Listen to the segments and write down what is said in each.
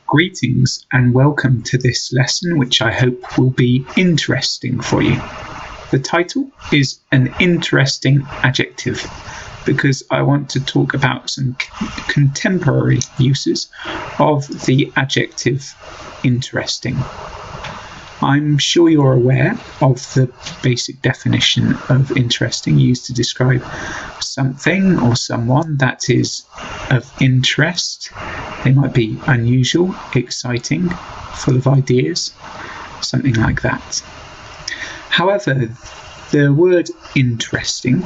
Greetings and welcome to this lesson, which I hope will be interesting for you. The title is An Interesting Adjective, because I want to talk about some contemporary uses of the adjective interesting. I'm sure you're aware of the basic definition of interesting used to describe something or someone that is of interest. They might be unusual, exciting, full of ideas, something like that. However, the word interesting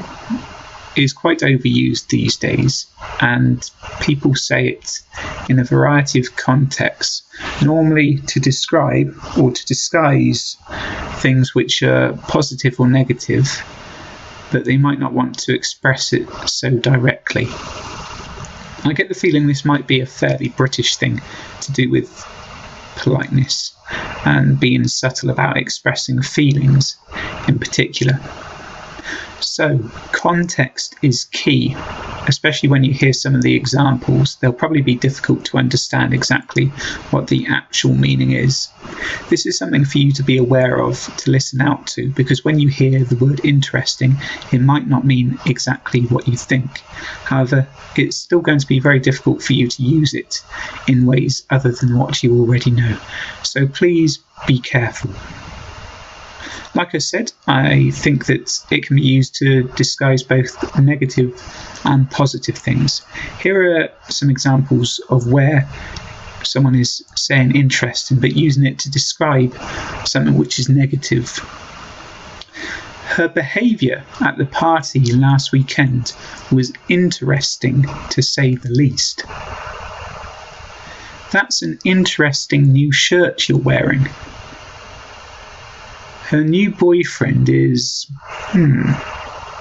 is quite overused these days, and people say it in a variety of contexts, normally to describe or to disguise things which are positive or negative, but they might not want to express it so directly. I get the feeling this might be a fairly British thing to do with politeness and being subtle about expressing feelings in particular. So, context is key, especially when you hear some of the examples. They'll probably be difficult to understand exactly what the actual meaning is. This is something for you to be aware of, to listen out to, because when you hear the word interesting, it might not mean exactly what you think. However, it's still going to be very difficult for you to use it in ways other than what you already know. So please be careful. Like I said, I think that it can be used to disguise both negative and positive things. Here are some examples of where someone is saying interesting but using it to describe something which is negative. Her behaviour at the party last weekend was interesting, to say the least. That's an interesting new shirt you're wearing. Her new boyfriend is,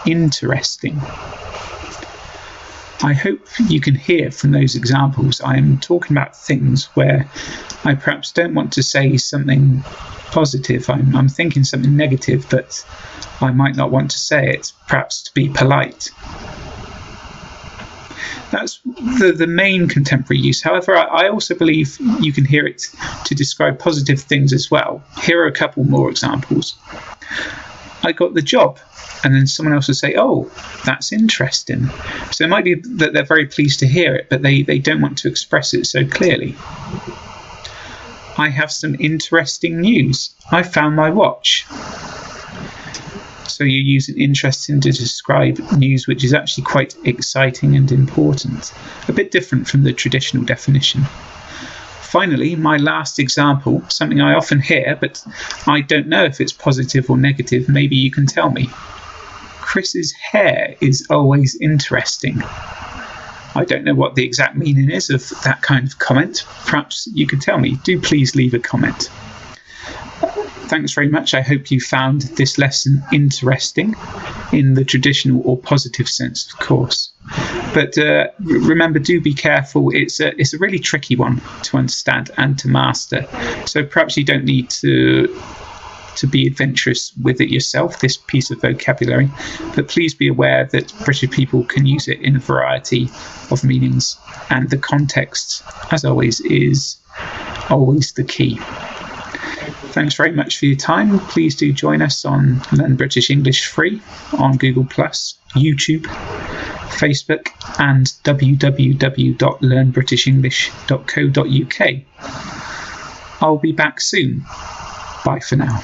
interesting. I hope you can hear from those examples I'm talking about things where I perhaps don't want to say something positive. I'm thinking something negative, but I might not want to say it, perhaps to be polite. That's the main contemporary use. However, I also believe you can hear it to describe positive things as well. Here are a couple more examples. I got the job, and then someone else will say, oh, that's interesting. So it might be that they're very pleased to hear it, but they don't want to express it so clearly. I have some interesting news. I found my watch. So you use an interesting to describe news which is actually quite exciting and important, a bit different from the traditional definition. Finally, my last example, something I often hear, but I don't know if it's positive or negative. Maybe you can tell me. Chris's hair is always interesting. I don't know what the exact meaning is of that kind of comment. Perhaps you could tell me. Do please leave a comment. Thanks very much. I hope you found this lesson interesting in the traditional or positive sense, of course. But remember, do be careful. It's a really tricky one to understand and to master. So perhaps you don't need to be adventurous with it yourself, this piece of vocabulary. But please be aware that British people can use it in a variety of meanings. And the context, as always, is always the key. Thanks very much for your time. Please do join us on Learn British English Free on Google+, YouTube, Facebook, and www.learnbritishenglish.co.uk. I'll be back soon. Bye for now.